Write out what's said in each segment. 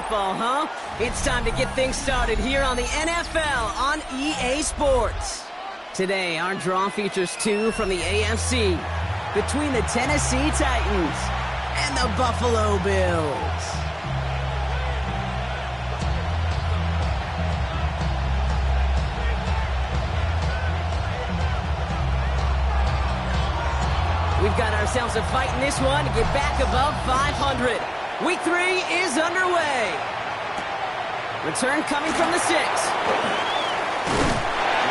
football, huh? It's time to get things started here on the NFL on EA Sports. Today, our draw features two from the AFC between the Tennessee Titans and the Buffalo Bills. We've got ourselves a fight in this one to get back above 500. Week 3 is underway. Return coming from the 6. And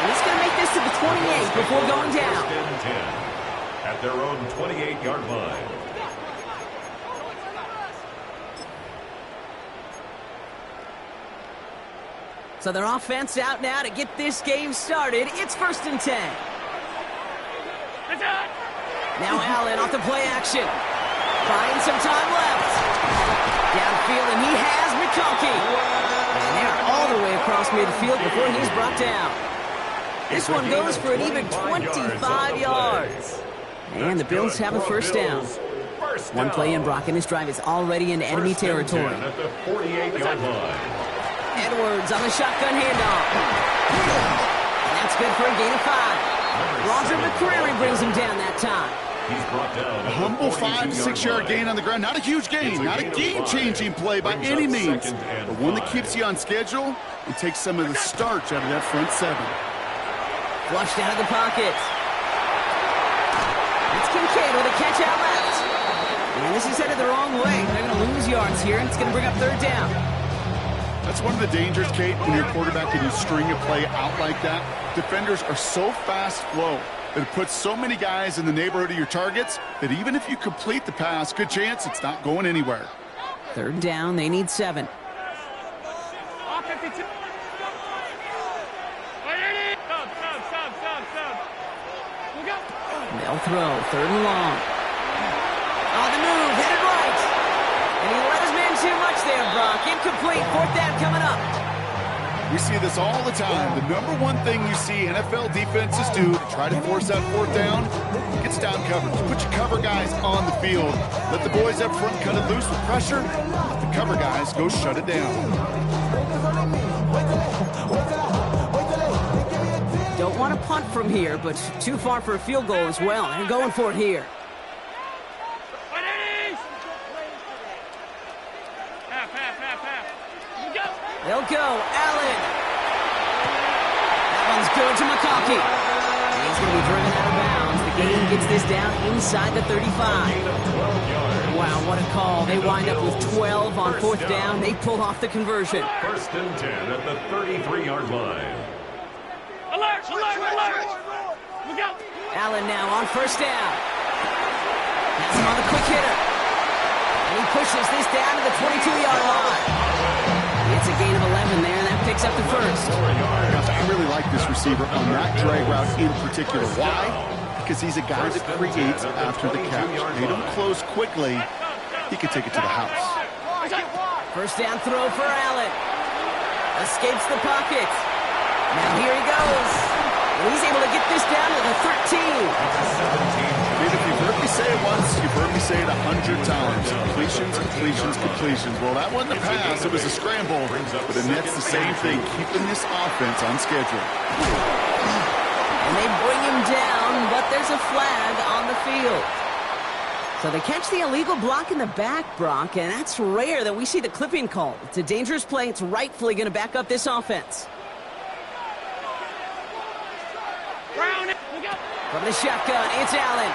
he's going to make this to the 28 before going down. First and 10 at their own 28-yard line. So their offense out now to get this game started. It's 1st and 10. Now Allen off the play action. Buying some time left. Downfield, and he has McConkey. And they're all the way across midfield before he's brought down. This one goes for an even 25 yards. And the Bills have a first down. One play in, Brock, and this drive is already into enemy territory. At the 48-yard line. Edwards on the shotgun handoff. And that's good for a gain of 5. Roger McCreary brings him down that time. He's brought down a humble 5 to 6 yard gain on the ground. Not a huge gain, not a game-changing play by any means, but one that keeps you on schedule and takes some of the starch out of that front 7. Flushed out of the pocket. It's Kincaid with a catch out left. And this is headed the wrong way. They're going to lose yards here, and it's going to bring up 3rd down. That's one of the dangers, Kate, when your quarterback can string a play out like that. Defenders are so fast flow. It puts so many guys in the neighborhood of your targets that even if you complete the pass, good chance it's not going anywhere. 3rd down, they need 7. They'll throw, 3rd and long. On the move, headed right. And he let his man too much there, Brock. Incomplete, 4th down coming up. We see this all the time. The number one thing you see NFL defenses do to try to force that 4th down, gets down coverage. Put your cover guys on the field. Let the boys up front cut it loose with pressure. Let the cover guys go shut it down. Don't want to punt from here, but too far for a field goal as well. They're going for it here. They'll go. Allen. That one's good to McConkey. He's going to be driven out of bounds. The game gets this down inside the 35. Wow, what a call. They wind up with 12 on 4th down. They pull off the conversion. 1st and 10 at the 33-yard line. Alert! Alert! Alert! Look out! Allen now on 1st down. Has him on the quick hitter. And he pushes this down to the 22-yard line. It's a gain of 11 there, and that picks up the 1st. I really like this receiver on that drag route in particular. Why? Because he's a guy that creates after the catch. They don't close quickly. He can take it to the house. 1st down throw for Allen. Escapes the pocket. Now here he goes. And he's able to get this down to the 13. If you've heard me say it once, you've heard me say it 100 times. Completions, completions, completions. Well, that wasn't a pass. It was a scramble. But the net's the same thing, keeping this offense on schedule. And they bring him down, but there's a flag on the field. So they catch the illegal block in the back, Brock, and that's rare that we see the clipping call. It's a dangerous play. It's rightfully going to back up this offense. From the shotgun, it's Allen.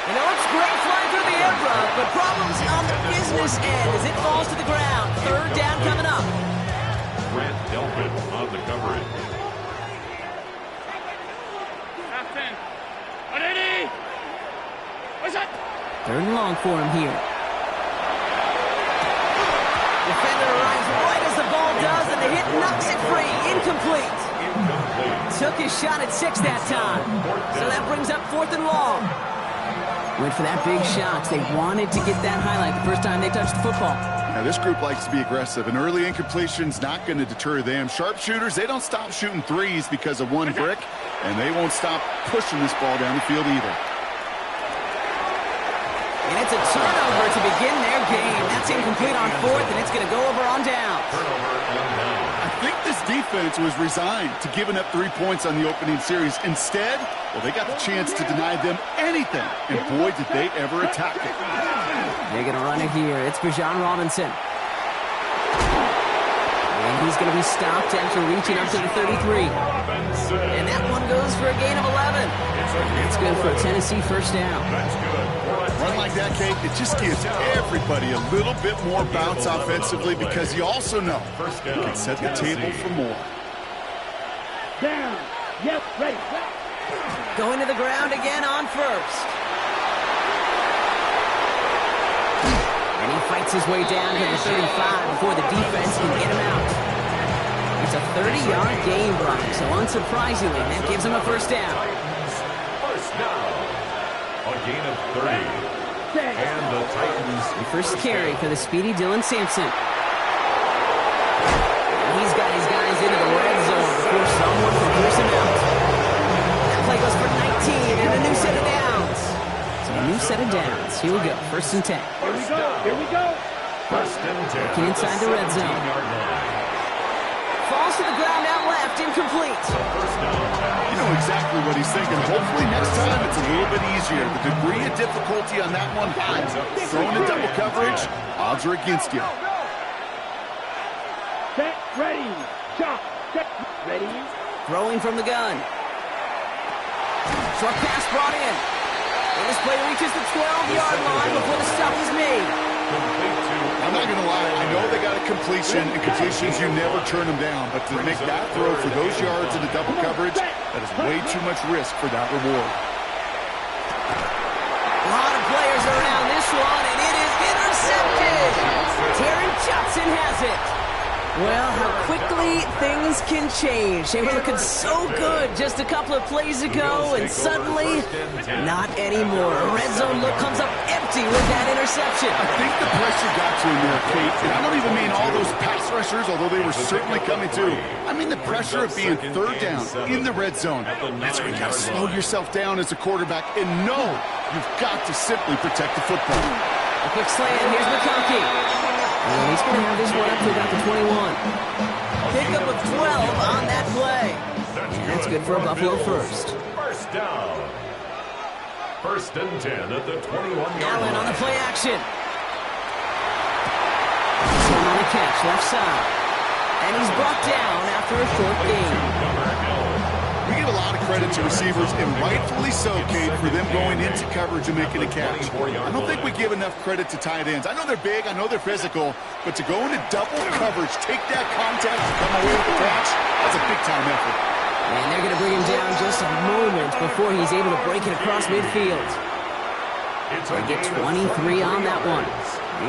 You know, it's great flying through the air, Brock, but problems on the business end as it falls to the ground. 3rd down coming up. Brent Delphin on the coverage. Half 10. Ready? What's that? 3rd and long for him here. Defender arrives right as the ball does, and the hit knocks it free. Incomplete. Took his shot at 6 that time. So that brings up 4th and long. Went for that big shot. They wanted to get that highlight the first time they touched the football. Now, this group likes to be aggressive. An early incompletion's not going to deter them. Sharpshooters, they don't stop shooting threes because of one brick, and they won't stop pushing this ball down the field either. And it's a turnover to begin their game. That's incomplete on fourth, and it's going to go over on down. I think this defense was resigned to giving up 3 points on the opening series. Instead, well, they got the chance to deny them anything, and boy, did they ever attack it. They're going to run it here. It's Bijan Robinson. And he's going to be stopped after reaching up to the 33. And that one goes for a gain of 11. That's good for a Tennessee first down. Run like that, Kate, it just gives everybody a little bit more bounce offensively because you also know you can set the table for more. Down. Yep, ready. Going to the ground again on first. And he fights his way down to the 35 before the defense can get him out. It's a 30-yard gain, Brock, so unsurprisingly, that gives him a first down. First down. A gain of 30. And the Titans. The first carry for the speedy Dylan Sampson. He's got his guys into the red zone before someone can force him out. That play goes for 19 and a new set of downs. So a new set of downs. Here we go. First and 10. Here we go. Here we go. First and 10. Looking inside the red zone. Falls to the ground out left. Incomplete. You know exactly what he's thinking. Hopefully next time it's a little bit easier. The degree of difficulty on that one high. Throwing in double coverage, odds are against you. Set, ready. Shot. Set, ready. Throwing from the gun. Short pass brought in. And this play reaches the 12-yard line before the stop is made. I'm not going to lie. I know they got a completion, and completions, you never turn them down. But to make that throw for those yards in the double coverage, that is way too much risk for that reward. A lot of players around this one, and it is intercepted. Terry Johnson has it. Well, how quickly things can change. They were looking so good just a couple of plays ago, and suddenly, not anymore. A red zone look comes up empty with that interception. I think the pressure got to him there, Kate. And I don't even mean all those pass rushers, although they were certainly coming too. I mean the pressure of being third down in the red zone. That's where you got to slow yourself down as a quarterback and know you've got to simply protect the football. A quick slant. Here's McConkey. Well, he's going to have this one up to about the 21. Pickup of 12 on that play. And that's good for a Buffalo first. First down. First and 10 at the 21-yard line. Allen on the play action. He's on the catch, left side. And he's brought down after a short gain. We give a lot of credit to receivers, and rightfully so, Kate, for them going into coverage and making a catch. I don't think we give enough credit to tight ends. I know they're big, I know they're physical, but to go into double coverage, take that contact, and come away with the catch, that's a big-time effort. And they're going to bring him down just a moment before he's able to break it across midfield. They get 23 on that one.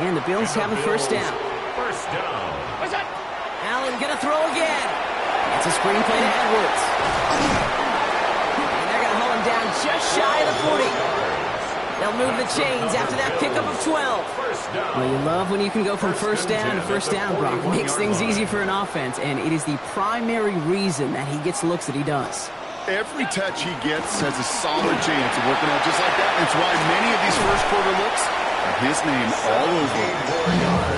And the Bills have a first down. First down. What's that? Allen going to throw again. It's a screen play to Edwards. And they're going to haul him down just shy of the 40. They'll move the chains after that pickup of 12. Well, you love when you can go from first down to first down, Brock. It makes things easy for an offense, and it is the primary reason that he gets looks that he does. Every touch he gets has a solid chance of working out just like that. That's why many of these first quarter looks have his name all over it.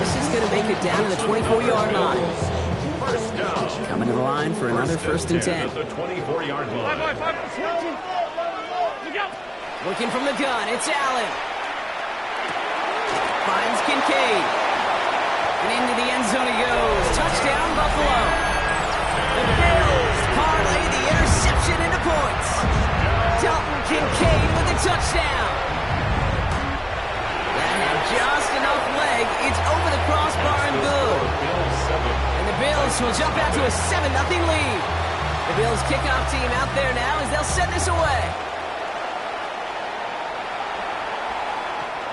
This is going to make it down to the 24-yard line. Coming to the line for another first and 10. The 24-yard line. 5-5. Look out. Looking from the gun, it's Allen. Finds Kincaid. And into the end zone he goes. Touchdown, Buffalo. The Bills parlay the interception into points. Dalton Kincaid with the touchdown. That had just enough leg. It's over the crossbar and good. And the Bills will jump out to a 7-0 lead. The Bills kickoff team out there now as they'll send this away.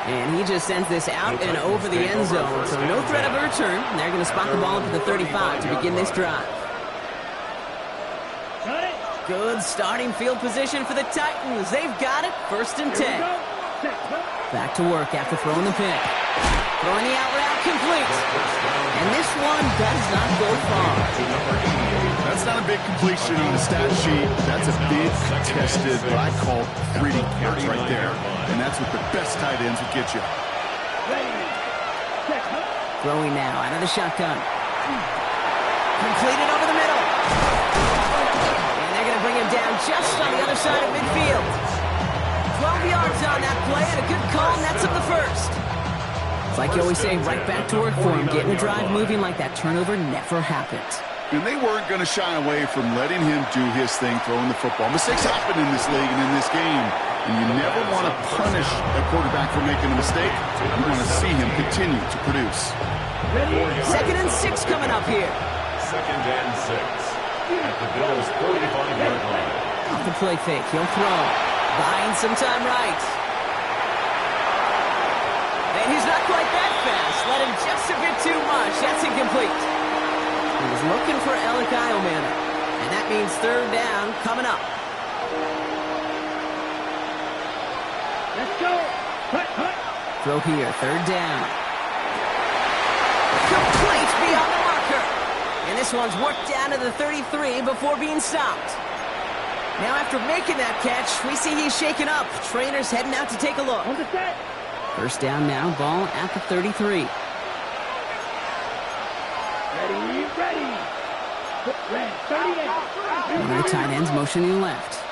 And he just sends this out and over the end zone, so no threat of a return. They're going to spot the ball up at the 35 to begin this drive. Good starting field position for the Titans. They've got it, first and 10. Back to work after throwing the pick. Throwing the out route complete. And this one does not go far. That's That's not a big completion on the stat sheet. That's a big contested, what I call gritty catch right there. And that's what the best tight ends would get you. Throwing now out of the shotgun. Completed over the middle. And they're going to bring him down just on the other side of midfield. 12 yards on that play, and a good call nets him the first. It's like you always say, right back to work for him. Getting the drive moving like that turnover never happened. And they weren't going to shy away from letting him do his thing, throwing the football. Mistakes happen in this league and in this game. And you never want to punish a quarterback for making a mistake. You want to see him continue to produce. 2nd and 6 coming up here. 2nd and 6 at the Bills' 45-yard line. Off the play fake, he'll throw. Buying some time right. And he's not quite that fast. Let him just a bit too much. That's incomplete. He was looking for Elikai Omana. And that means 3rd down coming up. Let's go. Throw here, 3rd down. Complete beyond the marker. And this one's worked down to the 33 before being stopped. Now after making that catch, we see he's shaken up. Trainer's heading out to take a look. On the set. 1st down now, ball at the 33. Ready. Red, 38. One of the tight ends motioning left.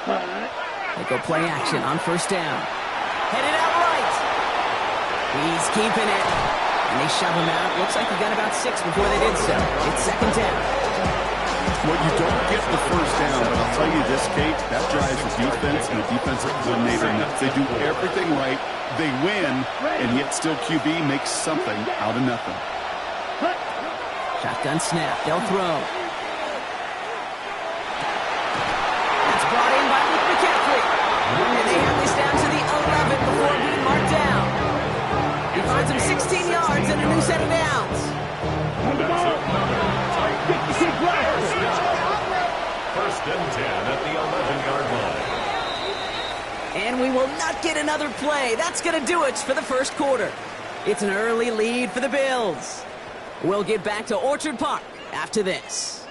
They go play action on 1st down. Headed out right. He's keeping it. And they shove him out. Looks like he got about 6 before they did so. It's 2nd down. Well, you don't get the 1st down, but I'll tell you this, Kate, that drives the defense and the defensive coordinator nuts. They do everything right. They win, and yet still QB makes something out of nothing. Shotgun snap. They'll throw. That's brought in by Luke McCaffrey. And they have this down to the 11 before being marked down. He finds him 16 yards and a new set of downs. First and 10 at the 11-yard line. And we will not get another play. That's going to do it for the 1st quarter. It's an early lead for the Bills. We'll get back to Orchard Park after this.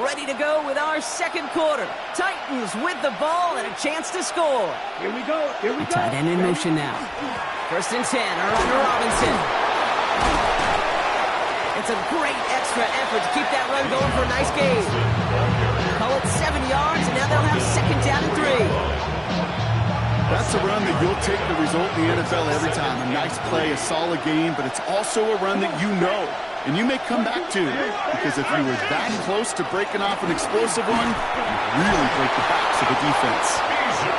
Ready to go with our 2nd quarter. Titans with the ball and a chance to score. Here we go. Tight end in motion now. 1st and 10, around Robinson. It's a great extra effort to keep that run going for a nice gain. Call it 7 yards, and now they'll have 2nd down and 3. That's a run that you'll take the result in the NFL every time. A nice play, a solid game, but it's also a run that you know, and you may come back to. Because if you were that close to breaking off an explosive one, you really break the backs of the defense.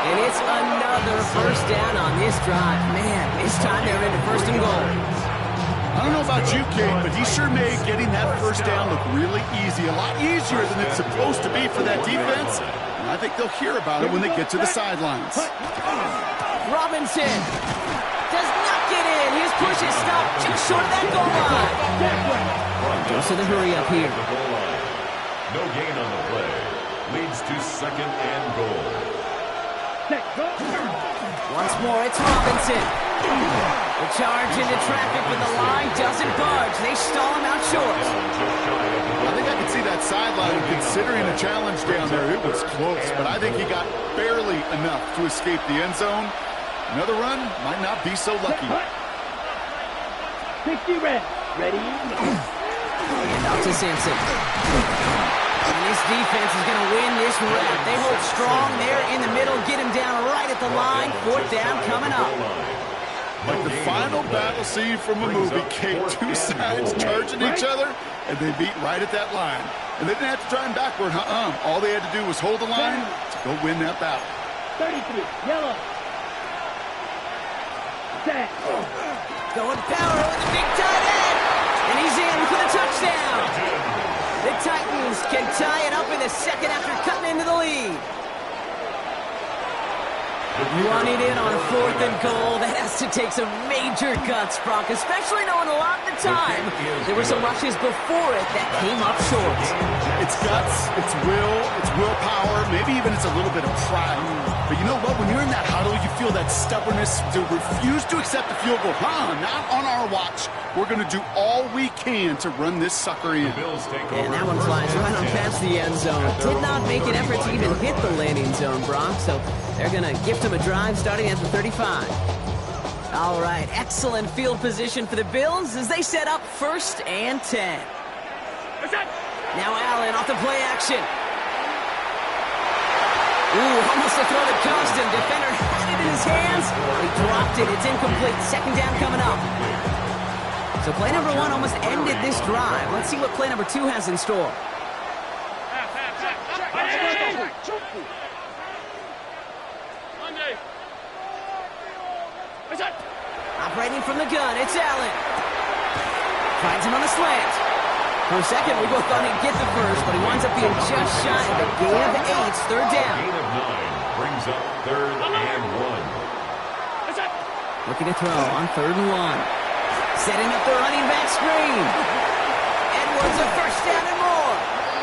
And it's another 1st down on this drive. Man, this time they're into 1st and goal. I don't know about you, Kate, but he sure made getting that 1st down look really easy. A lot easier than it's supposed to be for that defense. And I think they'll hear about it when they get to the sidelines. Robinson does not get in. His push is stopped just short of that goal line. Goes to the hurry up here. No gain on the play. Leads to 2nd and goal. Once more, it's Robinson. The charge into traffic, but the line doesn't budge. They stall him out short. I think I can see that sideline considering a challenge down there. It was close, but I think he got barely enough to escape the end zone. Another run might not be so lucky. 60 red. Ready? And out to Sampson. And this defense is going to win this round. They hold strong there in the middle, get him down right at the line. 4th down coming up. Like the final battle scene from a movie, Kate, 2 sides charging each other, and they beat right at that line. And they didn't have to drive backward, All they had to do was hold the line to go win that battle. 33, yellow. Set. Going power with the big tight end. And he's in for the touchdown. The Titans can tie it up in the 2nd after cutting into the lead. Running in on 4th and goal. That has to take some major guts, Brock, especially knowing a lot of the time there were some rushes before it that came up short. It's guts, it's will, it's willpower, maybe even it's a little bit of pride. But you know what? When you're in that huddle, you feel that stubbornness to refuse to accept the field goal. Not on our watch. We're going to do all we can to run this sucker in. And that one flies right on past the end zone. Did not make an effort to even hit the landing zone, Brock. So they're going to gift him a drive starting at the 35. All right, excellent field position for the Bills as they set up 1st and 10. Now Allen off the play action. Ooh, almost a throw that cost him. Defender had it in his hands. He dropped it. It's incomplete. 2nd down coming up. So play number 1 almost ended this drive. Let's see what play number 2 has in store. Operating from the gun, it's Allen. Finds him on the slant. For a second, we both thought he'd get the first, but he winds up being just shy of a gain of 8, 3rd down. Gain of 9 brings up 3rd and 1. Looking to throw on 3rd and 1. Setting up the running back screen. Edwards a 1st down and more.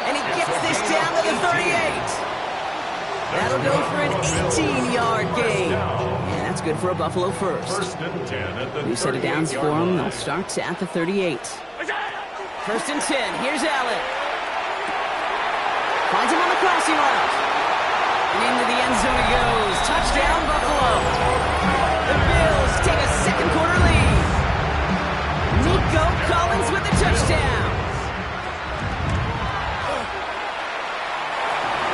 And he gets this down to the 38. That'll go for an 18-yard gain. And that's good for a Buffalo first. 1st and 10 at the New set of downs for him. They'll start at the 38. 1st and 10. Here's Allen. Finds him on the crossing route. And into the end zone he goes. Touchdown, Buffalo. The Bills take a 2nd quarter lead. Nico Collins with the touchdown.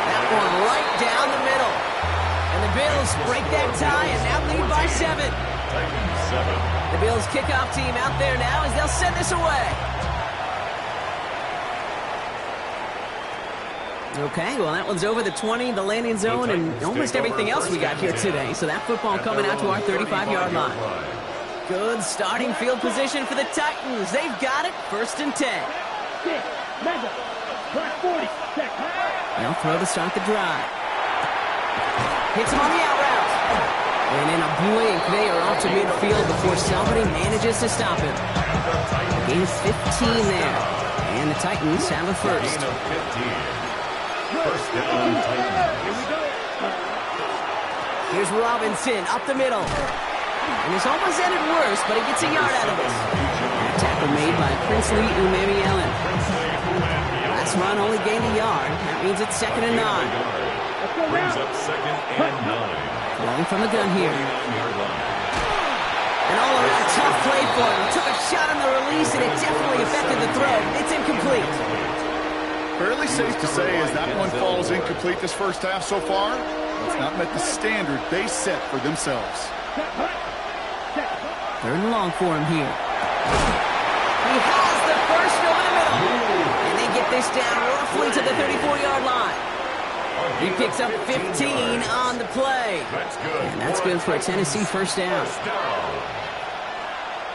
That one right down the middle. And the Bills break that tie and now lead by 7. The Bills kickoff team out there now as they'll send this away. Okay, well, that one's over the 20, the landing zone, and almost everything else we got here today. So that football coming out to our 35-yard line. Good starting field position for the Titans. They've got it, 1st and 10. They'll throw to start the drive. Hits him on the out route. And in a blink, they are off to midfield before somebody manages to stop him. Gain of 15 there. And the Titans have a first. 1st down, Titans. Here's Robinson up the middle. And this almost ended worse, but he gets a yard out of this. That tackle made by Princely Umemi-Allen. Last run only gained a yard. That means it's 2nd and 9. Brings up 2nd and 9. Rolling from the gun here. An all-around tough play for him. Took a shot on the release, and it definitely affected the throw. It's incomplete. Fairly safe to say as that one falls incomplete this first half so far, it's not met the standard they set for themselves. 3rd and long for him here. He has the first over the middle. And they get this down roughly to the 34-yard line. He picks up 15 on the play. That's good. And that's good for a Tennessee 1st down.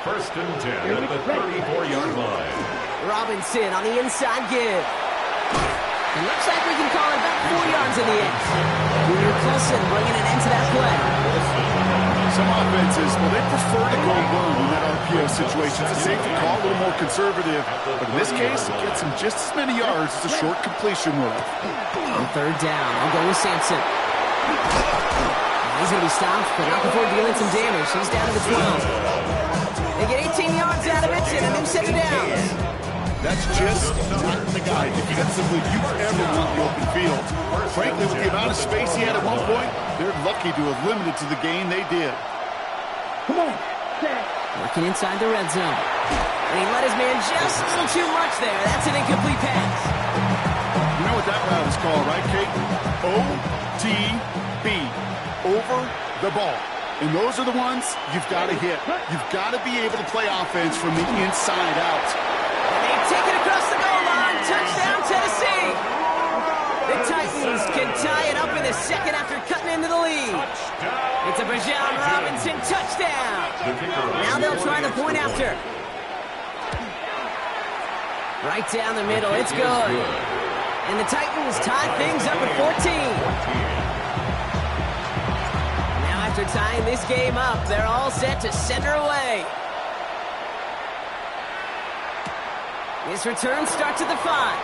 1st and 10 at the 34-yard line. Robinson on the inside give. It looks like we can call it about 4 yards in the end. Junior Coulson bringing an end to that play. Some offenses, well, they prefer to go run in that RPO situation. It's a safer call, a little more conservative. But in this case, it gets him just as many yards as a short completion move. On 3rd down, I'll go with Sampson. He's going to be stopped, but not before dealing some damage. He's down to the 12. They get 18 yards out of it and a new set of downs. That's just not the guy defensively you ever want in the open field. Frankly, with the amount of space he had at one point, they're lucky to have limited to the gain they did. Come on. Working inside the red zone. And he let his man just a little too much there. That's an incomplete pass. You know what that route is called, right, Kate? OTB. Over the ball. And those are the ones you've got to hit. You've got to be able to play offense from the inside out. And they take it across the goal line. Touchdown, Tennessee. The Titans can tie it up in the second after cutting into the lead. It's a Bijan Robinson touchdown. Now they'll try the point after. Right down the middle. It's good. And the Titans tie things up at 14. After tying this game up, they're all set to send her away. This return starts at the 5.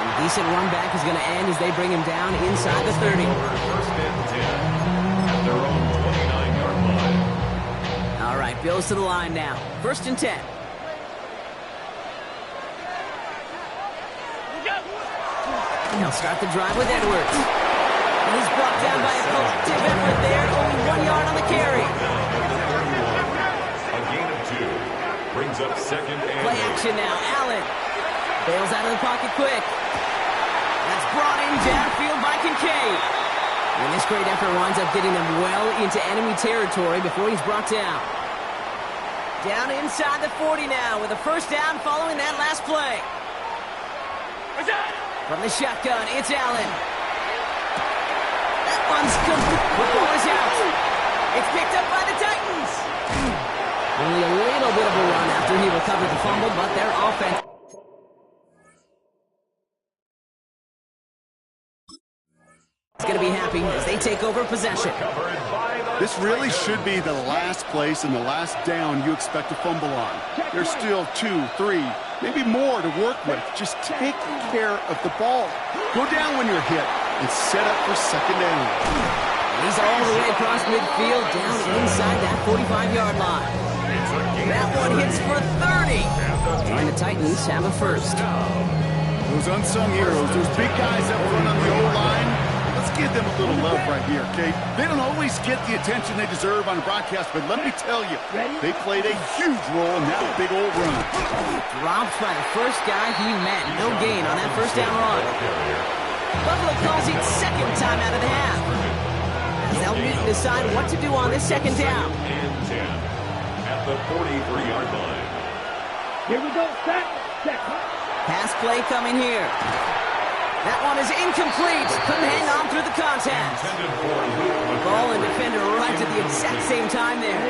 And Decent run back is going to end as they bring him down inside the 30. First and 10 at their own 29-yard line. All right, Bills to the line now. First and 10. They'll start the drive with Edwards. And he's brought down by a collective effort there. Only 1 yard on the carry. A gain of 2. Brings up second and Play action now. Allen bails out of the pocket quick. That's brought in downfield by Kincaid. And this great effort winds up getting them well into enemy territory before he's brought down. Down inside the 40 now with a first down following that last play. From the shotgun, it's Allen. That one's complete. The ball is out. It's picked up by the Titans. Only a little bit of a run after he recovered the fumble, but their offense is going to be happy as they take over possession. This really should be the last place and the last down you expect to fumble on. There's still 2, 3, maybe more to work with. Just take care of the ball. Go down when you're hit and set up for second down. He's all the way across midfield, down inside that 45-yard line. That one hits for 30. And the Titans have a first. Those unsung heroes, those big guys up front on the O-line, let's give them a little love right here, okay? They don't always get the attention they deserve on a broadcast, but let me tell you, they played a huge role in that big old run. Dropped by the first guy he met. No gain on that first down run. Buffalo calls it second time out of the half. As they'll meet and decide what to do on this second down. And 10 at the 43-yard line. Here we go, set. Pass play coming here. That one is incomplete. Couldn't hang on through the contact. Ball and defender right at the exact same time there.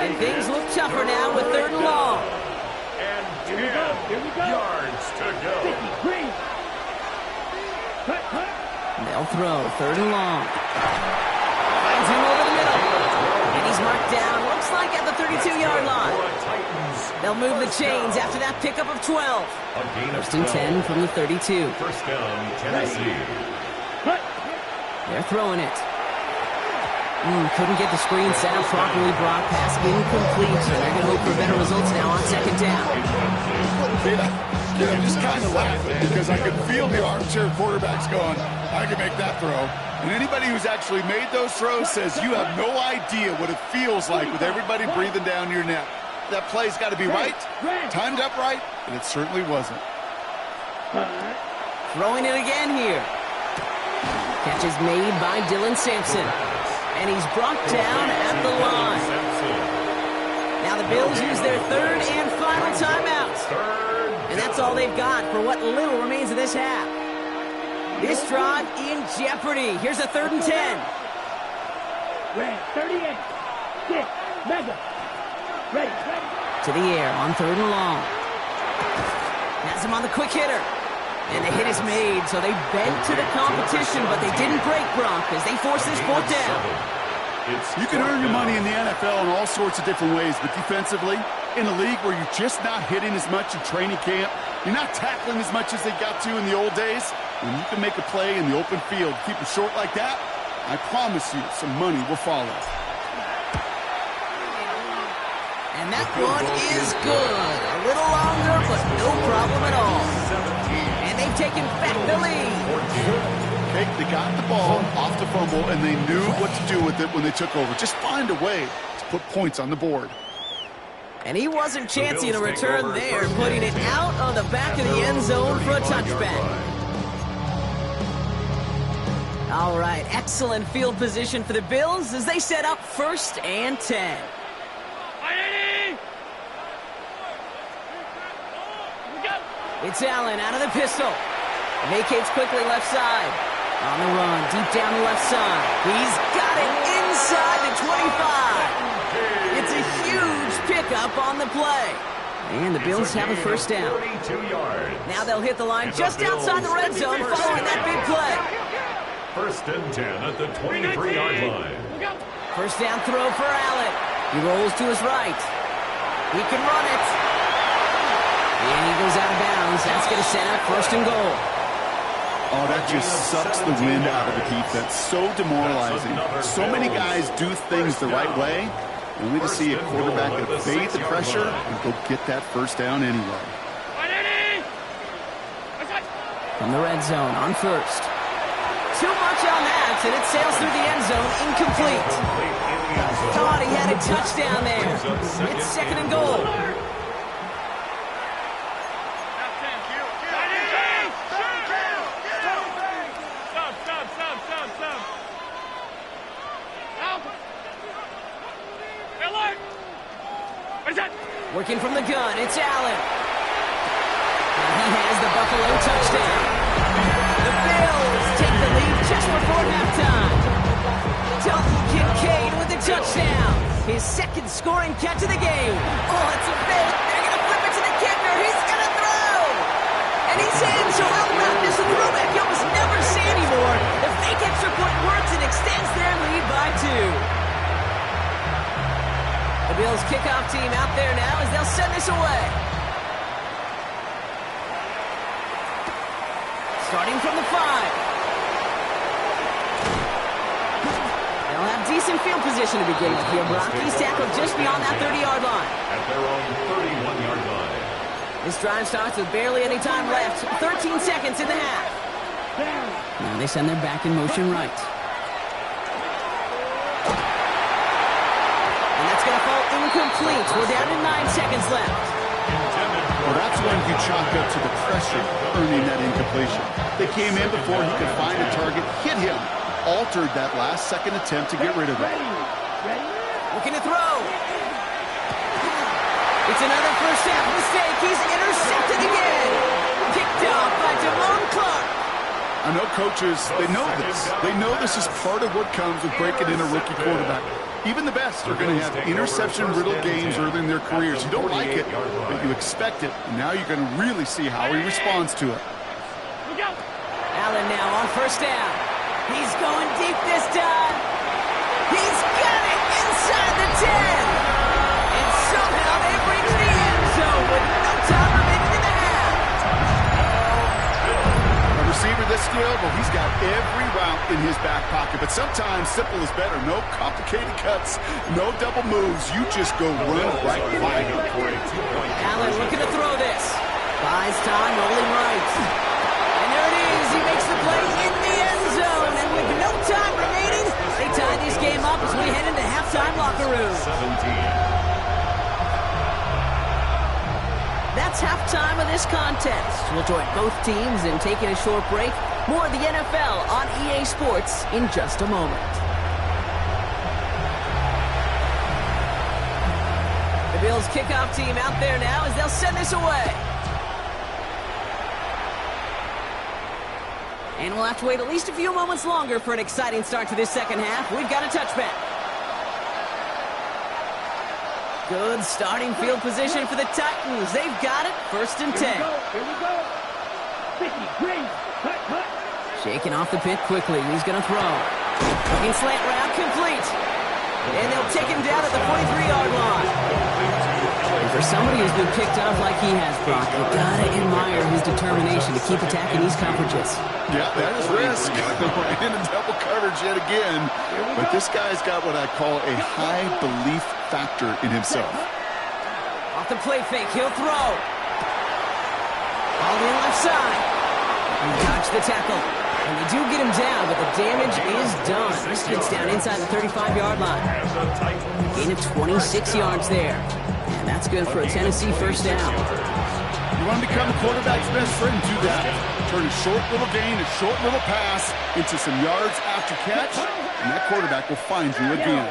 And things look tougher now with third and long. And 10 yards to go. They'll throw third and long. Finds him over the middle. And he's marked down, looks like at the 32-yard line. They'll move the chains after that pickup of 12. First and 10 from the 32. First down, Tennessee. They're throwing it. Couldn't get the screen set up properly. Brock pass incomplete. They're going to hope for better results now on second down. Yeah, I'm just kind of laughing because I can feel the armchair quarterbacks going, I can make that throw. And anybody who's actually made those throws says you have no idea what it feels like with everybody breathing down your neck. That play's got to be right, timed up right, and it certainly wasn't. Throwing it again here. Catch is made by Dylan Sampson. And he's brought down at the line. Now the Bills use their third and final timeout. And that's all they've got for what little remains of this half. This drive in jeopardy. Here's a 3rd and 10. 38. 6. Mega. Ready. To the air on 3rd and long. Has him on the quick hitter. And the hit is made, so they bent to the competition, but they didn't break Gronk as they force this 4th down. You can earn your money in the NFL in all sorts of different ways, but defensively, in a league where you're just not hitting as much in training camp, you're not tackling as much as they got to in the old days, when you can make a play in the open field, keep it short like that, I promise you some money will follow. And that one is good. A little longer, but no problem at all. And they've taken back the lead. They got the ball off the fumble, and they knew what to do with it when they took over. Just find a way to put points on the board. And he wasn't chancing a return there, putting it out on the back of the end zone for a touchback. All right, excellent field position for the Bills as they set up 1st and 10. It's Allen out of the pistol. Vacates quickly left side. On the run, deep down the left side. He's got it inside the 25. It's a huge pickup on the play. And the Bills have a first down. Now they'll hit the line just outside the red zone following that big play. 1st and 10 at the 23-yard line. First down throw for Allen. He rolls to his right. He can run it. And he goes out of bounds. That's going to set up 1st and goal. Oh, that just sucks the wind out of the defense. So demoralizing. So many guys do things the right way, only to see a quarterback evade the pressure and go get that first down anyway. From the red zone on first. Too much on that, and it sails through the end zone, incomplete. Thought he had a touchdown there. It's second and goal. Working from the gun, it's Allen. And he has the Buffalo touchdown. The Bills take the lead just before halftime. Dalton Kincaid with the touchdown. His second scoring catch of the game. Oh, it's a fake. They're going to flip it to the kicker. He's going to throw. And he's in, so how about this throwback you almost never see anymore. The fake extra point works and extends their lead by 2. The Bills kickoff team out there now as they'll send this away. Starting from the 5. They'll have decent field position to begin with here. Brock, he's tackled just beyond that 30-yard line. At their own 31-yard line. This drive starts with barely any time left. 13 seconds in the half. Now they send their back in motion right. Going to fall incomplete. We're down to 9 seconds left. Well, that's when you chalk up to the pressure earning that incompletion. They came in before he could find a target, hit him, altered that last-second attempt to get rid of it. Looking to throw. It's another first-half mistake. He's intercepted again. Picked off by Damone Clark. I know coaches, they know this. They know this is part of what comes with breaking in a rookie quarterback. Even the best are going to have interception-riddled games early in their careers. You don't like it, but you expect it. And now you're going to really see how he responds to it. Allen now on first down. He's going deep this time. He's got it inside the 10. And somehow they reach the end zone with no time remaining in the half. A receiver this skilled, well, he's got every route in his back pocket. But sometimes simple is better. No complicated cuts, no double moves. You just go run right by him. Allen looking to throw this. Buys time, rolling right. And there it is. He makes the play in the end zone. And with no time remaining, they tie this game up as we head into halftime locker room. 17. That's halftime of this contest. We'll join both teams in taking a short break. More of the NFL on EA Sports in just a moment. The Bills kickoff team out there now as they'll send this away. And we'll have to wait at least a few moments longer for an exciting start to this second half. We've got a touchback. Good starting field position for the Titans. They've got it. First and 10. Here we go. 50, green, cut. Shaking off the pit quickly. He's going to throw. Looking slant route, complete. And they'll take him down at the 43-yard line. And for somebody who's been picked off like he has, Brock, you got to admire his determination to keep attacking these coverages. Yeah, that is risk. In a double coverage yet again. But this guy's got what I call a high belief factor in himself. Off the play fake, he'll throw. All in left side. And dodge the tackle. And they do get him down, but the damage is done. This gets down inside the 35-yard line. Gain of 26 yards there. And that's good for a Tennessee first down. You want to become a quarterback's best friend? Do that. Turn a short little gain, a short little pass into some yards after catch, and that quarterback will find you again.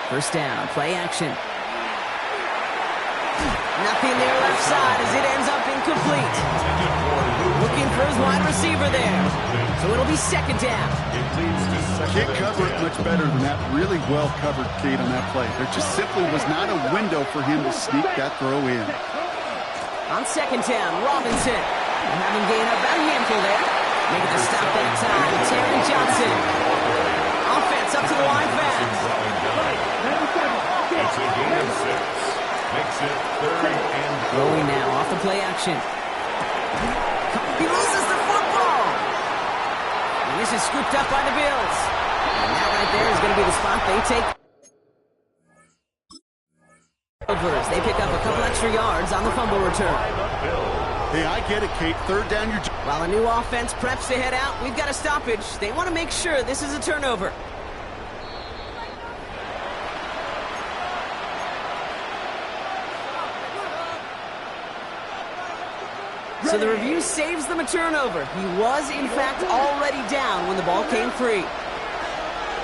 First down, play action. Nothing there left side as it ends up incomplete. Looking for his wide receiver there. So it'll be second down. Can't cover it much better than that really well-covered Kate on that play. There just simply was not a window for him to sneak that throw in. On second down, Robinson. Having gained about a handful there. Making the stop that time with Terry Johnson. Offense up to the line fast. It's a gain of 6. Makes it 3rd and 4. Throwing now off the play action. He loses the football. scooped up by the Bills. And that right there is going to be the spot they take. They pick up a couple extra yards on the fumble return. Hey, I get it, Kate. Third down, you're... While a new offense preps to head out, we've got a stoppage. They want to make sure this is a turnover. So the review saves them a turnover. He was, in fact, already down when the ball came free.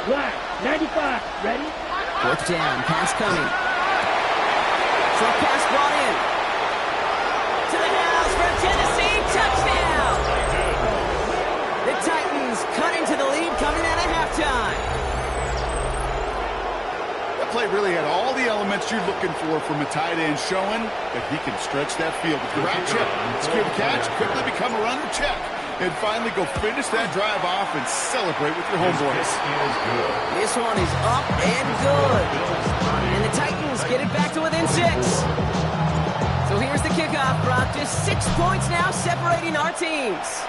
Black, 95, ready? Fourth down, pass coming. Short pass brought in. To the house for Tennessee, touchdown! The Titans cut into the lead coming out of halftime. That play really had all the elements you're looking for from a tight end, showing that he can stretch that field. With the route check, secure the catch, quickly become a runner check, and finally go finish that drive off and celebrate with your homeboys. This one is up and good. And the Titans get it back to within 6. So here's the kickoff, Brock. Just 6 points now separating our teams.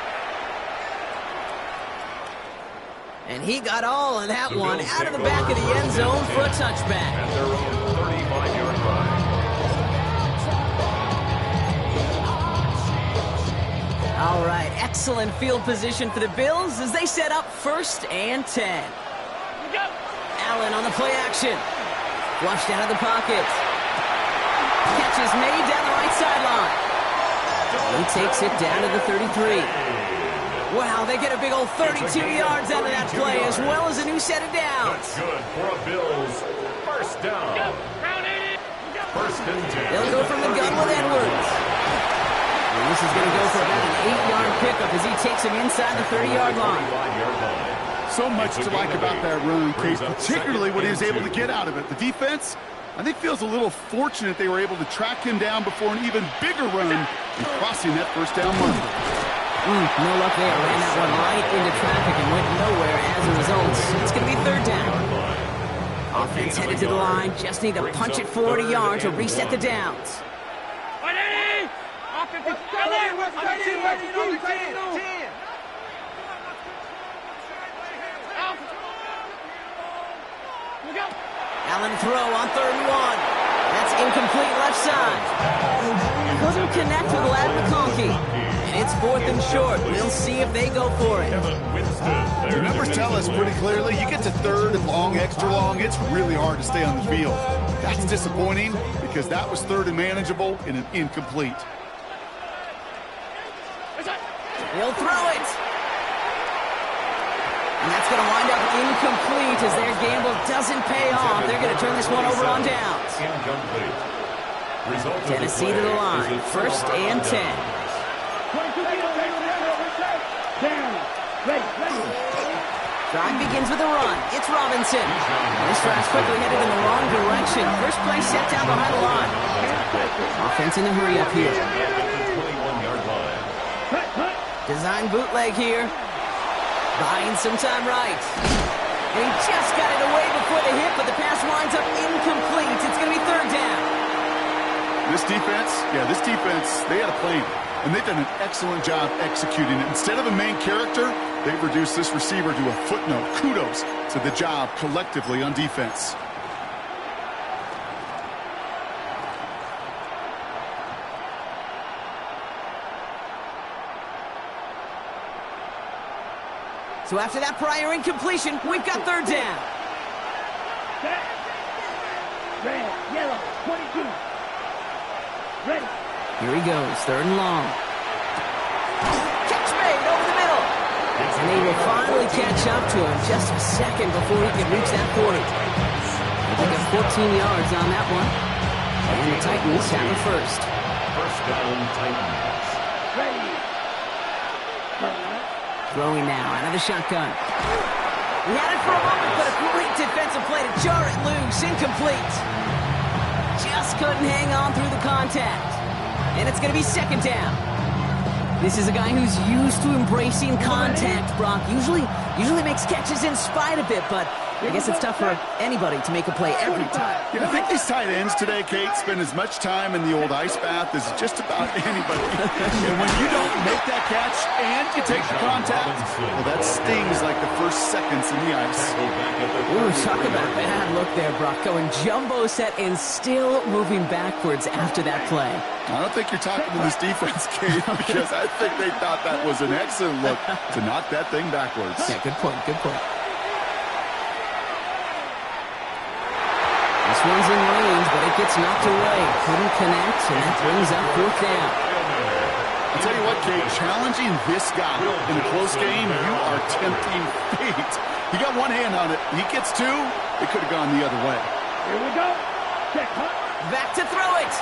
And he got all of that one out of the back of the end zone for a touchback. At their own 35-yard line. All right, excellent field position for the Bills as they set up 1st and 10. Allen on the play action. Flushed out of the pocket. Catch is made down the right sideline. He takes it down to the 33. Wow, they get a big old 32 yards out of that play, as well as a new set of downs. That's good for a Bills first down. 1st and 10. They'll go from the gun with Edwards. And this is going to go for about an 8-yard pickup as he takes him inside the 30-yard line. So much to like about that run, Case, particularly what he was able to get out of it. The defense, I think, feels a little fortunate they were able to track him down before an even bigger run and crossing that first down marker. No luck there. Ran that one right into traffic and went nowhere as a result. It's going to be 3rd down. Offense headed to the line. Just need to punch it 40 yards to reset the downs. Allen throw on 3rd and 1. That's incomplete left side. Couldn't connect with Lad McConkey. And it's 4th and short. We'll see if they go for it. The numbers tell us pretty clearly, you get to 3rd and long, extra long, it's really hard to stay on the field. That's disappointing because that was 3rd and manageable and an incomplete. He'll throw it. And that's going to wind up incomplete as their gamble doesn't pay off. They're going to turn this one over on downs. Tennessee to the line. 1st and 10. Drive begins with a run. It's Robinson. And this drive's quickly headed in the wrong direction. First play set down behind the line. Offense in a hurry up here. Design bootleg here. Buying some time right. And he just got it away before the hit, but the pass winds up incomplete. It's going to be 3rd down. This defense, they had a plan. And they've done an excellent job executing it. Instead of a main character, they've reduced this receiver to a footnote. Kudos to the job collectively on defense. So after that prior incompletion, we've got 3rd down. Red, yellow, 22. Ready. Here he goes, 3rd and long. Catch made over the middle. And they will finally catch up to him just a second before he can reach that 40. They got 14 yards on that one. And the Titans have the 1st. First down, Titans. Ready. Throwing now out of the shotgun. He had it for a moment, but a great defensive play to jar it loose. Incomplete. Just couldn't hang on through the contact. And it's going to be 2nd down. This is a guy who's used to embracing contact, Brock. Usually makes catches in spite of it, but I guess it's tough for anybody to make a play every time. Yeah, I think these tight ends today, Kate, spend as much time in the old ice bath as just about anybody. And when you don't make that catch and you take the contact, well, that stings like the first seconds in the ice. Ooh, talk about a bad look there, Brock. Going jumbo set and still moving backwards after that play. I don't think you're talking to this defense, Kate, because I think they thought that was an excellent look to knock that thing backwards. Yeah, good point, good point. This one's in range, but it gets knocked away. Couldn't connect, and that brings up 4th down. I'll tell you what, Kate, challenging this guy in a close game, you are tempting fate. He got one hand on it. He gets two. It could have gone the other way. Here we go. Check, huh? Back to throw it.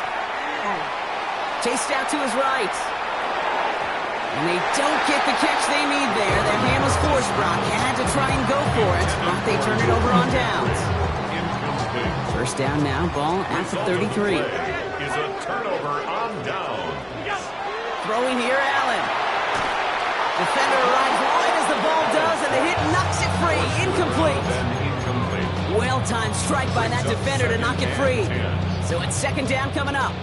Chased out to his right. And they don't get the catch they need there. Their hand was forced, Brock. Had to try and go for it, but they turn it over on downs. First down now, ball at the 33. Is a turnover on down. Throwing here, Allen. Defender arrives right as the ball does, and the hit knocks it free. Incomplete. Well-timed strike by that defender to knock it free. So it's 2nd down coming up.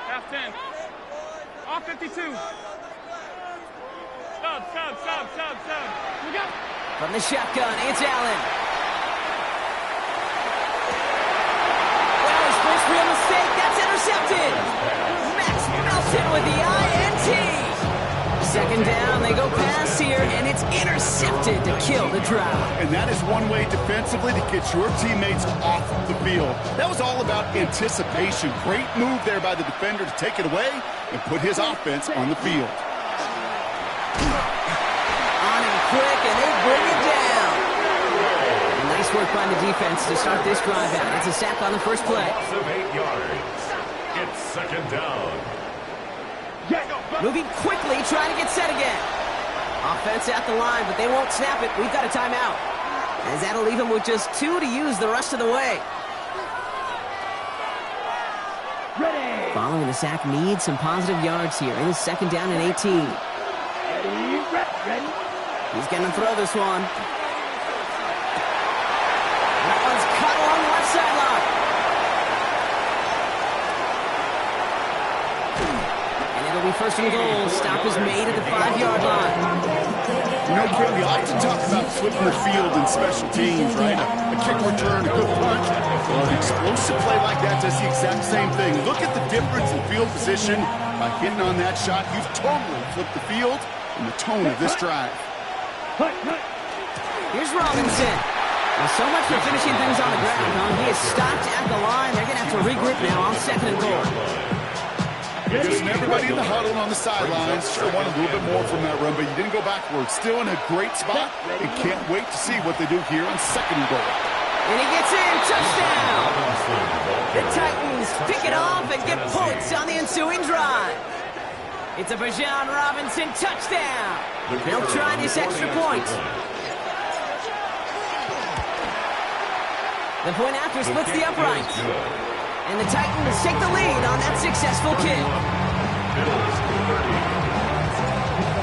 Half 10. Off 52. Sub. We go. From the shotgun, it's Allen. Well, his first real mistake, that's intercepted. Max Melton with the INT. 2nd down, they go pass here, and it's intercepted to kill the drive. And that is one way defensively to get your teammates off the field. That was all about anticipation. Great move there by the defender to take it away and put his offense on the field. On him quick, and they bring it down. Nice work by the defense to start this drive out. It's a sack on the first play. Loss of 8 yards. It's 2nd down. Moving quickly, trying to get set again. Offense at the line, but they won't snap it. We've got a timeout. As that'll leave them with just 2 to use the rest of the way. Ready. Following the sack needs some positive yards here. It is 2nd down and 18. Ready. He's going to throw this one. That one's cut along the left sideline. And it'll be 1st and goal. Stop is made at the 5-yard line. You know, Kim, we like to talk about flipping the field in special teams, right? A kick return, a good punch. Well, an explosive play like that does the exact same thing. Look at the difference in field position. By hitting on that shot, you've totally flipped the field and the tone of this drive. Here's Robinson. Well, so much for finishing things on the ground, huh? He is stopped at the line. They're going to have to regroup now on 2nd and goal. Just everybody in the huddle on the sidelines. Sure wanted a little bit more from that run, but you didn't go backwards. Still in a great spot and can't wait to see what they do here on 2nd and goal. And he gets in. Touchdown. The Titans pick it off and get points on the ensuing drive. It's a Bijan Robinson touchdown. They'll try this extra point. The point after splits the uprights. And the Titans take the lead on that successful kick.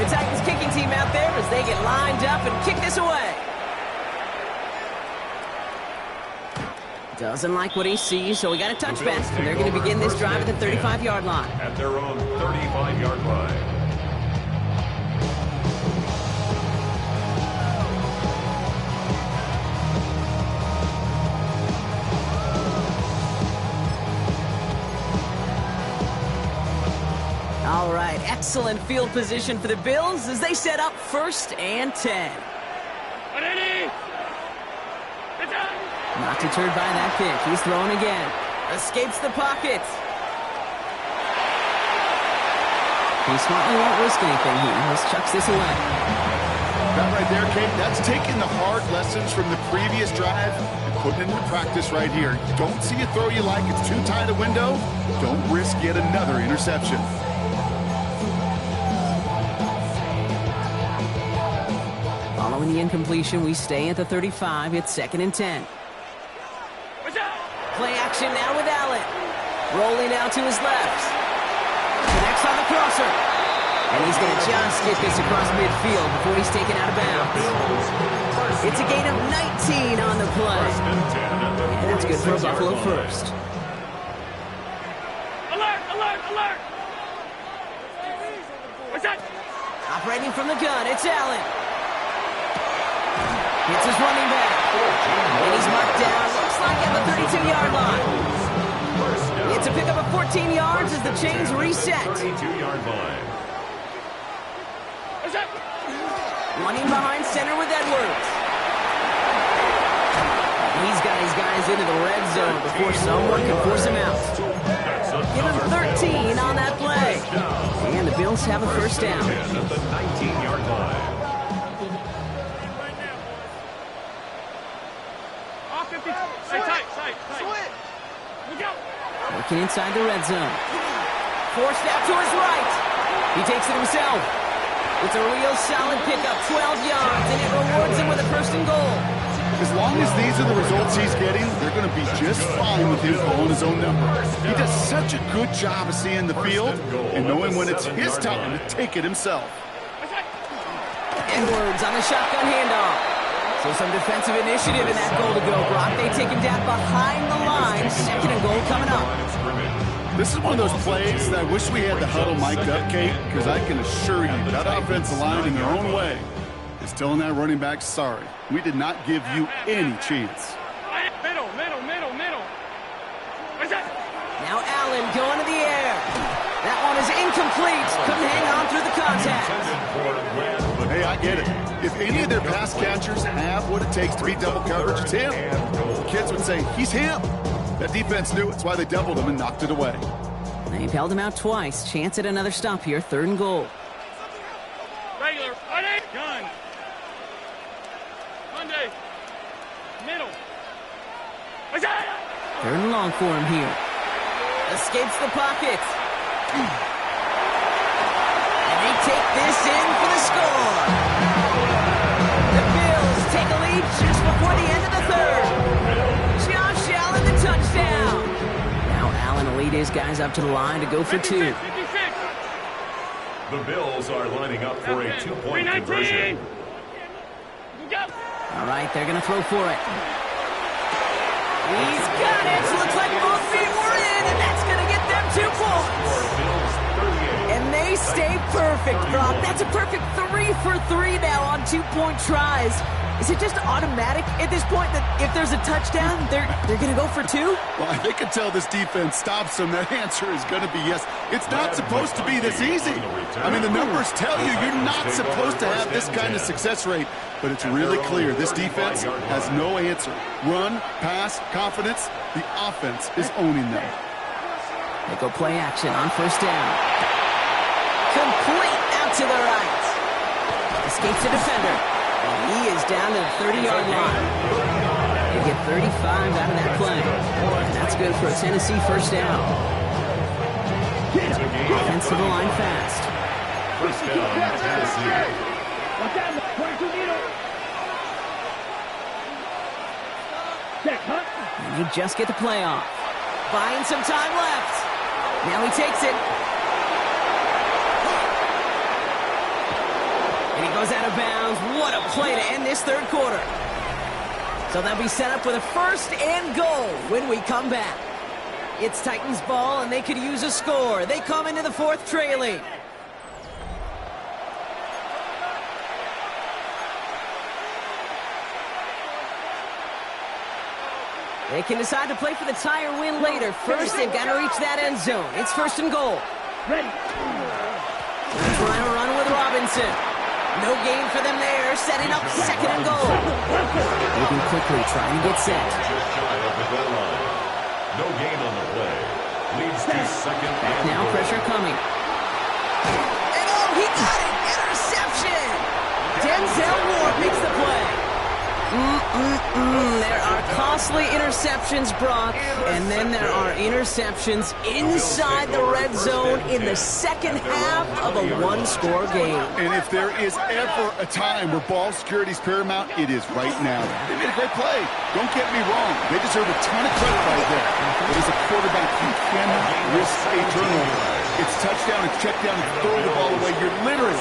The Titans kicking team out there as they get lined up and kick this away. Doesn't like what he sees, so we got a touchback. They're going to begin this drive at the 35-yard line. At their own 35-yard line. All right, excellent field position for the Bills as they set up 1st and 10. Not deterred by that kick. He's throwing again. Escapes the pocket. He smartly won't risk anything here. He just chucks this away. That right there, Kate, that's taking the hard lessons from the previous drive and putting it into practice right here. You don't see a throw you like, it's too tight a window. Don't risk yet another interception. Following the incompletion, we stay at the 35. It's 2nd and 10. Play action now with Allen. Rolling out to his left. Connects on the crosser. And he's going to just get this across midfield before he's taken out of bounds. It's a gain of 19 on the play. And that's good for a Buffalo first. Alert, alert, alert! What's that? Operating from the gun, it's Allen. It's his running back. And he's marked down, looks like at the 32-yard line. It's a pickup of 14 yards as the chains reset. 32-yard line. What's that? Running behind center with Edwards. He's got his guys into the red zone before someone can force him out. Give him 13 on that play. And the Bills have a first down. At the 19-yard line. Off 50. Hey, tight. Look out. Working inside the red zone. Forced out to his right. He takes it himself. It's a real solid pickup, 12 yards, and it rewards him with a first and goal. As long as these are the results he's getting, they're going to be just fine with him calling his own number. He does such a good job of seeing the field and knowing when it's his time to take it himself. Edwards on the shotgun handoff. So some defensive initiative in that goal to go, Brock. They take him down behind the line. Second and goal coming up. This is one of those plays that I wish we had the huddle mic'd up, Kate, because I can assure you that offensive line in their own way is telling that running back, sorry, we did not give you any chance. Middle. What's that? Now Allen going to the air. That one is incomplete. Couldn't hang on through the contact. Hey, I get it. If any of their pass catchers have what it takes to beat double coverage, it's him. The kids would say, he's him. That defense knew it's why they doubled him and knocked it away. They've held him out twice. Chance at another stop here. Third and goal. Regular. Ready? Gun. Monday. Middle. What's that? Third and long for him here. Escapes the pocket. And they take this in for the score. The Bills take a lead just before the end of the third. Josh Allen, the touchdown. Now Allen will lead his guys up to the line to go for 2. 56. The Bills are lining up for a two-point conversion. Go. All right, they're going to throw for it. He's got it. Looks like both feet were in, and that's going to get them 2 points. And they stay perfect, Brock. That's a perfect 3 for 3 now on 2-point tries. Is it just automatic at this point that if there's a touchdown, they're going to go for 2? Well, they can tell this defense stops them. That answer is going to be yes. It's not supposed to be this easy. I mean, the numbers tell you you're not supposed to have this kind of success rate. But it's really clear this defense has no answer. Run, pass, confidence. The offense is owning them. They go play action on first down. Complete out to the right. Escapes the defender. And he is down to the 30-yard line. They get 35 out of that play. And that's good for a Tennessee first down. Offensive line fast. First down, Tennessee. Watch out, 22 needle. Check, huh? And they just get the play off. Buying some time left. Now he takes it. And he goes out of bounds. What a play to end this third quarter. So they'll be set up with a first and goal when we come back. It's Titans ball, and they could use a score. They come into the fourth trailing. They can decide to play for the tie or win later. First, they've got to reach that end zone. It's first and goal. Ready. Trying to run with Robinson. No gain for them there. Setting up second and goal. Moving quickly, trying to get set. Just shy of the goal line. No gain on the play. Leads to second and Now goal. pressure coming. And oh, he got it! Interception! Denzel Ward makes the play. There are costly interceptions, Brock, and then there are interceptions inside the red zone in the second half of a one-score game. And if there is ever a time where ball security is paramount, it is right now. They made a great play. Don't get me wrong. They deserve a ton of credit right there. But as a quarterback, you cannot risk a turnover. It's touchdown, it's check down, it's throw the ball away. You're literally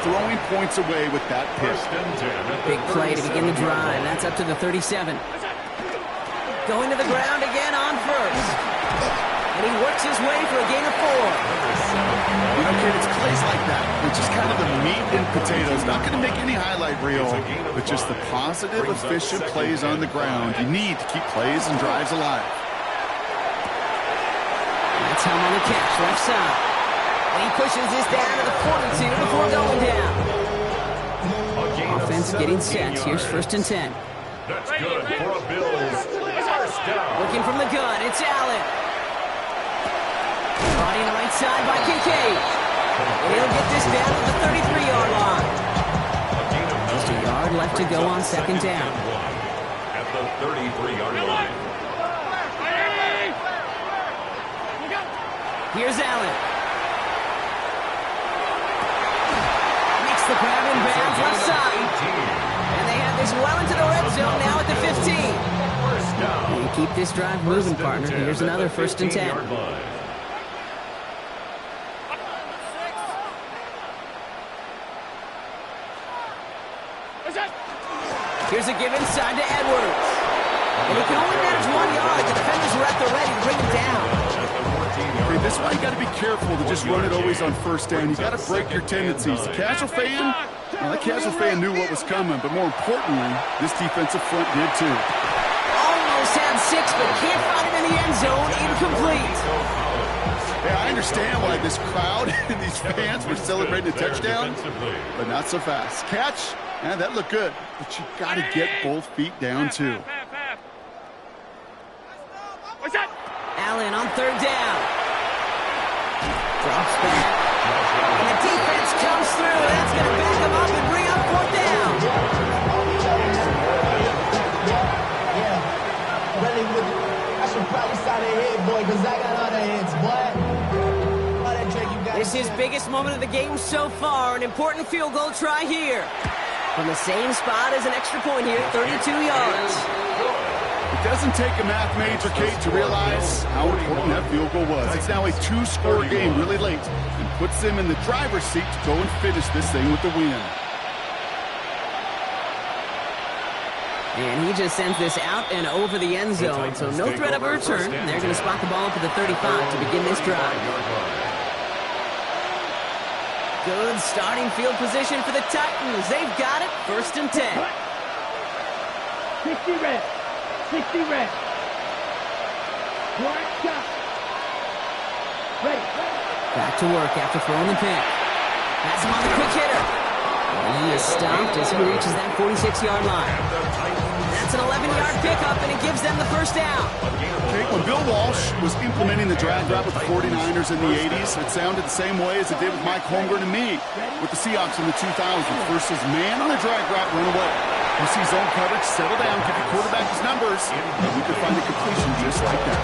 throwing points away with that pick. Big play to begin the drive. That's up to the 37. Going to the ground again on first. And he works his way for a gain of 4. You know, kid, it's plays like that. It's just kind of the meat and potatoes. Not going to make any highlight reel, but just the positive, efficient plays on the ground. You need to keep plays and drives alive. That's him on the catch, left side. And he pushes this down to the 42 before going down. Offense getting set. Here's 1st and 10. That's good for a Bills first down. Looking from the gun, it's Allen. Body on the right side by Kincaid. And he'll get this down to the 33-yard line. Just a yard left to go on 2nd down. At the 33-yard line. Here's Allen. Makes the grab in bounds left side. And they have this well into the red zone now at the 15. And you keep this drive moving, partner. Here's another 1st and 10. Here's a give inside to Edwards. And he can only manage 1 yard. The defenders are at the ready to bring him down. This is why you got to be careful to just run it always on 1st down. You got to break your tendencies. The casual fan, well, the casual fan knew what was coming, but more importantly, this defensive front did too. Almost had 6, but can't find him in the end zone. Incomplete. Yeah, I understand why this crowd and these fans were celebrating a touchdown, but not so fast. Catch, yeah, that looked good, but you got to get both feet down too. What's that? Allen on 3rd down. Drops back. And the defense comes through. That's going to back him up and bring up 4th down. Yeah. Really, I should probably sign a head, boy, because I got other heads, boy. This is his biggest moment of the game so far. An important field goal try here. From the same spot as an extra point here, 32 yards. It doesn't take a math major, Kate, to realize how important that field goal was. It's now a 2-score game really late and puts them in the driver's seat to go and finish this thing with the win. And he just sends this out and over the end zone, so no threat of a return. They're going to spot the ball up at the 35 to begin this drive. Good starting field position for the Titans. They've got it, 1st and 10. 60 red. 60 red. Black shot. Ready. Back to work after throwing the pick. That's him on the quick hitter. And he is stopped as he reaches that 46-yard line. That's an 11-yard pickup, and it gives them the 1st down. Okay, when Bill Walsh was implementing the drag route with the 49ers in the 80s, it sounded the same way as it did with Mike Holmgren and me with the Seahawks in the 2000s versus man on a drag route, run away. You see zone coverage, settle down, give your quarterback his numbers, and you can find a completion just like that.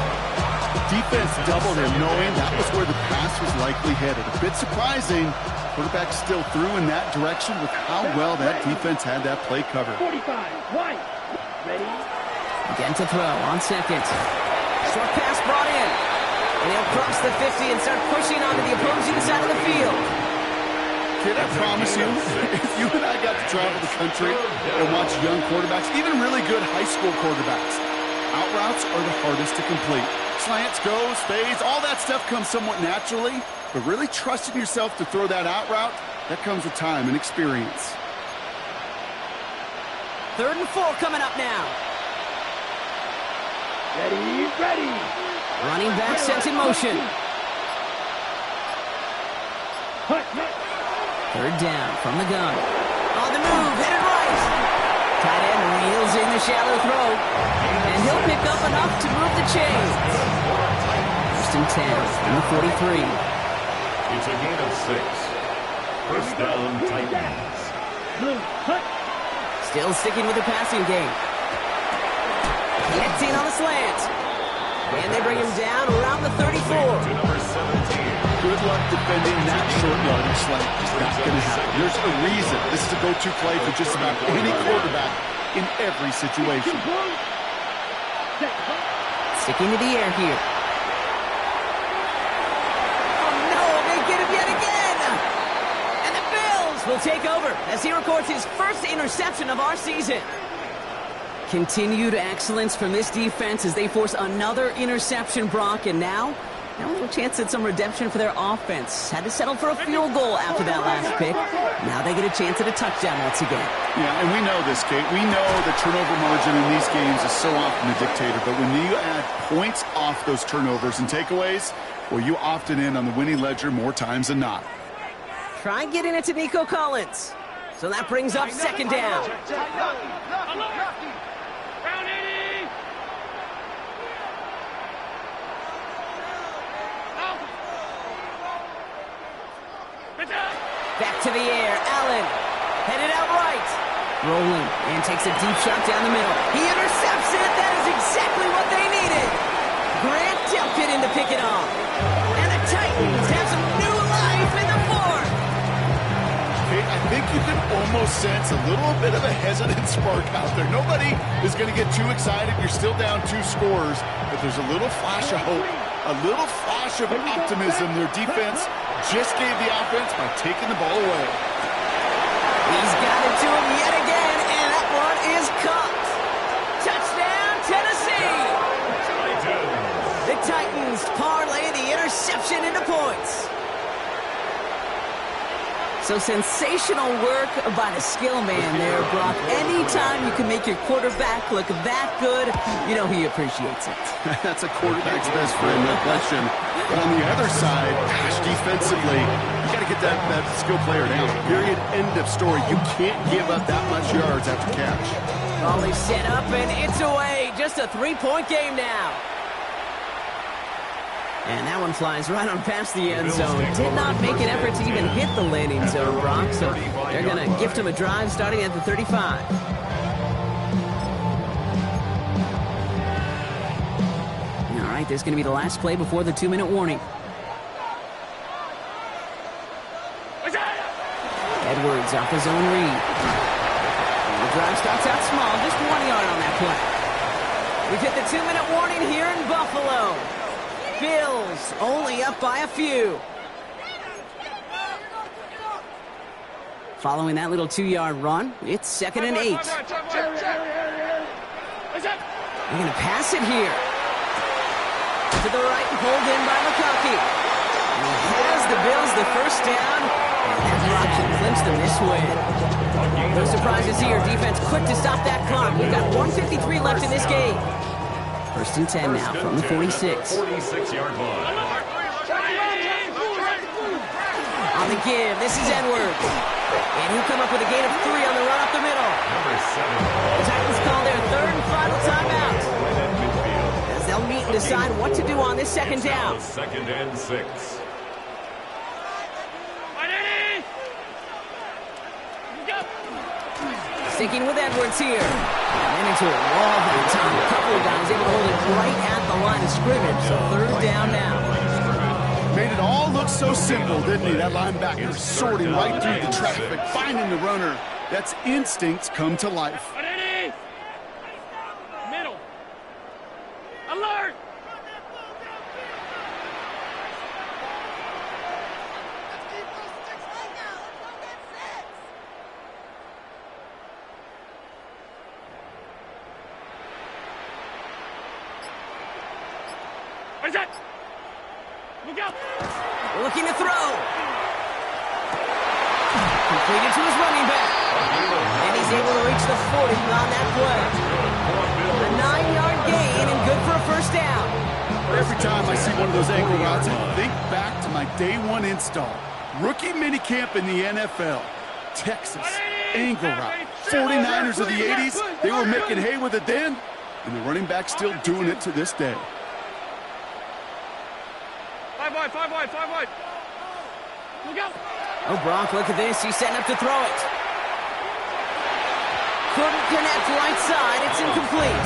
Defense doubled him, knowing that was where the pass was likely headed. A bit surprising, quarterback still threw in that direction with how well that defense had that play covered. 45, white. Ready. Again to throw on 2nd. Short pass brought in. And he'll cross the 50 and start pushing onto the opposing side of the field. Kid, I promise you, if you and I got to travel the country and watch young quarterbacks, even really good high school quarterbacks, out routes are the hardest to complete. Slants, goes, fades, all that stuff comes somewhat naturally, but really trusting yourself to throw that out route, that comes with time and experience. 3rd and 4 coming up now. Ready, ready. Running back sent in motion. Hut, hut. 3rd down from the gun. On the move, headed right. Tight end reels in the shallow throw. And he'll pick up enough to move the chains. 1st and 10 from the 43. It's a gain of 6. 1st down, Titans. Blue, hut. Still sticking with the passing game. Gets in on the slant. And they bring him down around the 34. To number 17. Good luck defending that short yardage slant. It's not going to happen. There's a reason this is a go-to play for just about any quarterback in every situation. Sticking to the air here. Oh, no, will take over as he records his first interception of our season. Continued excellence from this defense as they force another interception, Brock, and now a little chance at some redemption for their offense. Had to settle for a field goal after that last pick. Now they get a chance at a touchdown once again. Yeah, and we know this, Kate. We know the turnover margin in these games is so often a dictator, but when you add points off those turnovers and takeaways, well, you often end on the winning ledger more times than not. Try getting it to Nico Collins. So that brings up second down. Back to the air, Allen, headed out right. Rolling, and takes a deep shot down the middle. He intercepts it, that is exactly what they needed. Grant Delpit in to pick it off. And the Titans have some new life in the fourth. Kate, I think you can almost sense a little bit of a hesitant spark out there. Nobody is going to get too excited. You're still down 2 scores, but there's a little flash of hope, a little flash of optimism. Their defense just gave the offense by taking the ball away. He's got it to him yet again, and that one is caught. Touchdown, Tennessee! The Titans parlay the interception into points. So sensational work by the skill man there, Brock. Anytime you can make your quarterback look that good, you know he appreciates it. That's a quarterback's best friend, no question. But on the other side, gosh, defensively, you got to get that skill player down. Period. End of story. You can't give up that much yards after catch. Volley set up, and it's away. Just a 3-point game now. And that one flies right on past the end zone. Did not make an effort to even hit the landing zone, Brock. So they're going to gift him a drive starting at the 35. All right, this is going to be the last play before the 2-minute warning. Edwards off his own read. The drive starts out small, just 1 yard on that play. We've hit the 2-minute warning here in Buffalo. Bills only up by a few. Following that little 2-yard run, it's 2nd and 8. They're going to pass it here. To the right and pulled in by McConkey. And he has the Bills the first down. And that block can clinch them this win. No surprises here. Defense quick to stop that clock. We've got 1:53 left in this game. 1st and 10 now from the 46. 46-yard line. On the give, this is Edwards. And he'll come up with a gain of 3 on the run up the middle. Number 7. The Titans call their 3rd and final timeout. As they'll meet and decide what to do on this 2nd down. 2nd and 6. Sticking with Edwards here. And into a wall that time. A couple of guys able to hold it right at the line of scrimmage. So 3rd down now. Made it all look so simple, didn't he? That linebacker sorting right through the traffic, finding the runner. That's instincts come to life. Middle. Alert! What is that? Look out! Looking to throw. Completed to his running back. And he's able to reach the 40 on that play. A 9-yard gain and good for a 1st down. Every time I see one of those angle routes, I think back to my day 1 install. Rookie minicamp in the NFL. Texas, angle route. 49ers of the 80s, they were making hay with it then, and the running back's still doing it to this day. 5 wide. Look out! Oh, Brock, look at this. He's setting up to throw it. Couldn't connect right side. It's incomplete.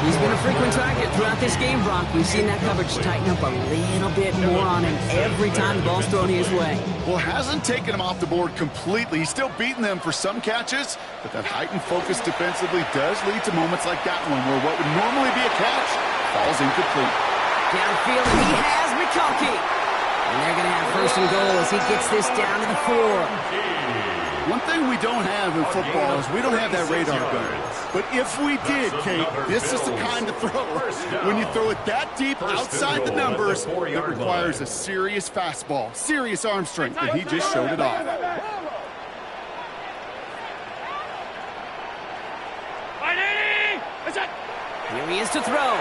He's been a frequent target throughout this game, Brock. We've seen that coverage tighten up a little bit more on him every time the ball's thrown his way. Well, hasn't taken him off the board completely. He's still beating them for some catches, but that heightened focus defensively does lead to moments like that one where what would normally be a catch falls incomplete. Downfield, and he has McConkey. And they're going to have first and goal as he gets this down to the 4. One thing we don't have in football is we don't have that radar gun. But if we did, Kate, this is the kind of throw. When you throw it that deep outside the numbers, it requires a serious fastball, serious arm strength, and he just showed it off. Here he is to throw.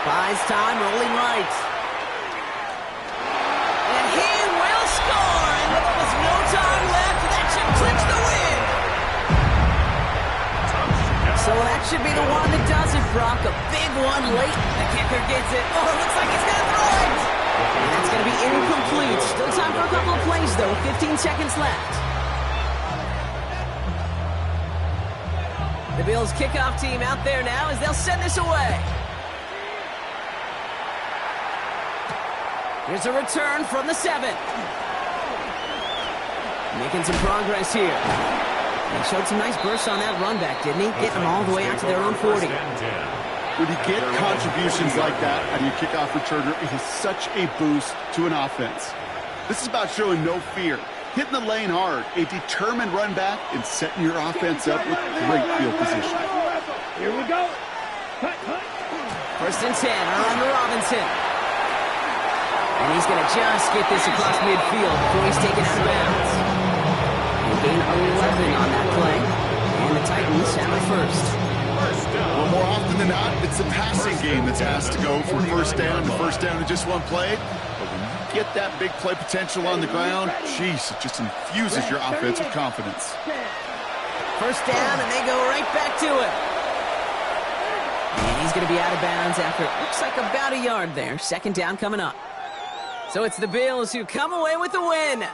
Buys time, rolling right. And he will score! And with almost no time left, that should clinch the win! So that should be the one that does it, Brock. A big one late. The kicker gets it. Oh, it looks like he's going to throw it! And that's going to be incomplete. Still time for a couple of plays, though. 15 seconds left. The Bills' kickoff team out there now as they'll send this away. Here's a return from the 7. Making some progress here. He showed some nice bursts on that run back, didn't he? Getting them all the way out to their own 40. When you get contributions like that out of your kickoff returner, it is such a boost to an offense. This is about showing no fear, hitting the lane hard, a determined run back, and setting your offense up with great field position. Here we go. Cut. First and 10, around to Robinson. And he's going to just get this across midfield before he's taken out of bounds. He'll gain 11 on that play. And the Titans have a first. Well, more often than not, it's the passing game that's asked to go from first down to just one play. But when you get that big play potential on the ground, geez, it just infuses your offense with confidence. First down, and they go right back to it. And he's going to be out of bounds after it looks like about a yard there. Second down coming up. So it's the Bills who come away with the win.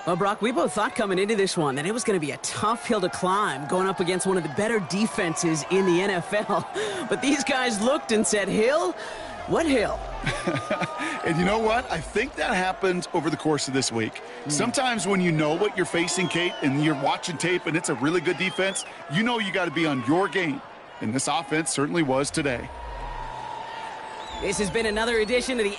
Well, Brock, we both thought coming into this one that it was going to be a tough hill to climb going up against one of the better defenses in the NFL. But these guys looked and said, Hill? What hill? And you know what? I think that happened over the course of this week. Sometimes when you know what you're facing, Kate, and you're watching tape and it's a really good defense, you know you got to be on your game. And this offense certainly was today. This has been another edition of the